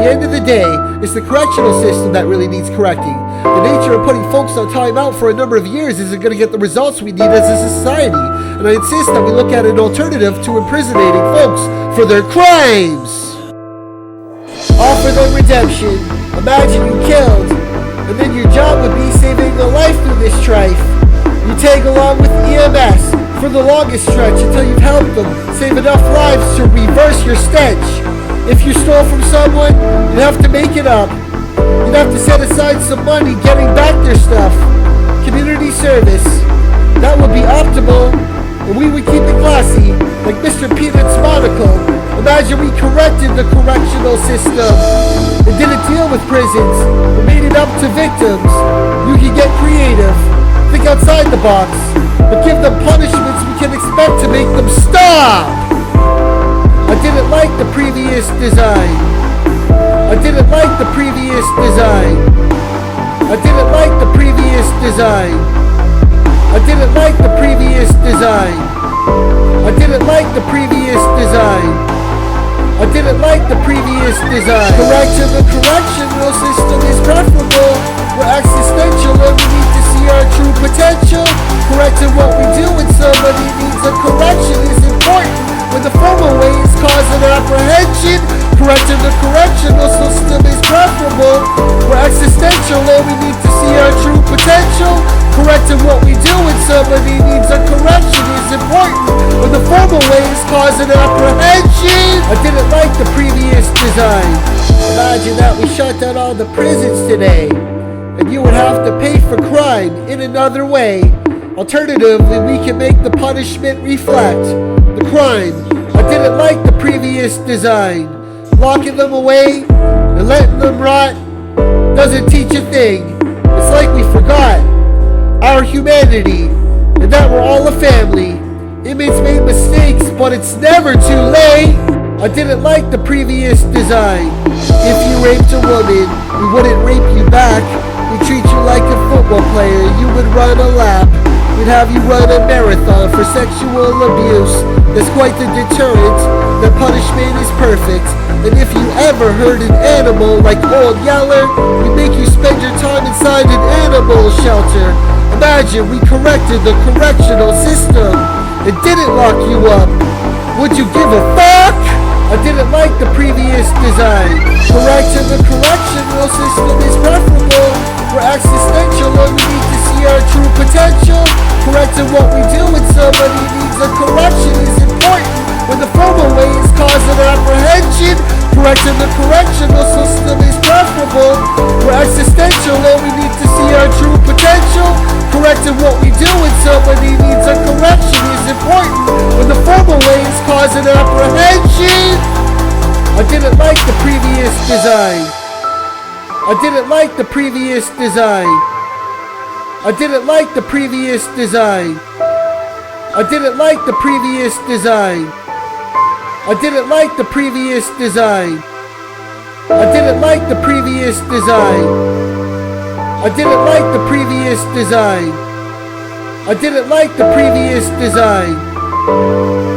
the end of the day, it's the correctional system that really needs correcting. The nature of putting folks on timeout for a number of years isn't going to get the results we need as a society, and I insist that we look at an alternative to imprisoning folks for their crimes. Offer them redemption. Imagine you killed, and then your job would be saving a life through this strife. You tag along with EMS for the longest stretch until you've helped them save enough lives to reverse your stench. If you stole from someone, you'd have to make it up. You'd have to set aside some money getting back their stuff. Community service, that would be optimal, and we would keep it classy, like Mr. Peanut's monocle. Imagine we corrected the correctional system. It didn't deal with prisons, it made it up to victims. You can get creative, think outside the box, but give them punishments we can expect to make them stop. I didn't like the previous design. I didn't like the previous design. I didn't like the previous design. I didn't like the previous design. I didn't like the previous design. I didn't like the previous design. Correction, the correctional system is preferable. We're existential and we need to see our true potential. Correcting what we do when somebody needs a correction is important. When the formal way is causing apprehension, correcting the correctional system is preferable. We're existential and we need to see our true potential. Correcting what we do when somebody needs a correction is important. When the formal way is causing apprehension. I didn't like the previous design. Imagine that we shut down all the prisons today, and you would have to pay for crime in another way. Alternatively, we can make the punishment reflect the crime. I didn't like the previous design. Locking them away and letting them rot doesn't teach a thing. It's like we forgot our humanity and that we're all a family. Inmates made mistakes, but it's never too late. I didn't like the previous design. If you raped a woman, we wouldn't rape you back. We'd treat you like a football player. You would run a lap. We'd have you run a marathon for sexual abuse. There's quite the deterrent. The punishment is perfect. And if you ever hurt an animal like Old Yeller, we make you spend your time inside an animal shelter. Imagine we corrected the correctional system and didn't lock you up. Would you give a fuck? I didn't like the previous design. Correcting the correctional system is preferable. We're existential and we need to see our true potential. Correcting what we do when somebody needs a correction is important. When the formal way is causing apprehension, correcting the correctional system is preferable. We're existential and we need to see our true potential. Correcting what we do when somebody needs a correction is important. When the formal way is causing apprehension. I didn't like the previous design. I didn't like the previous design. I didn't like the previous design. I didn't like the previous design. I didn't like the previous design. I didn't like the previous design. I didn't like the previous design. I didn't like the previous design.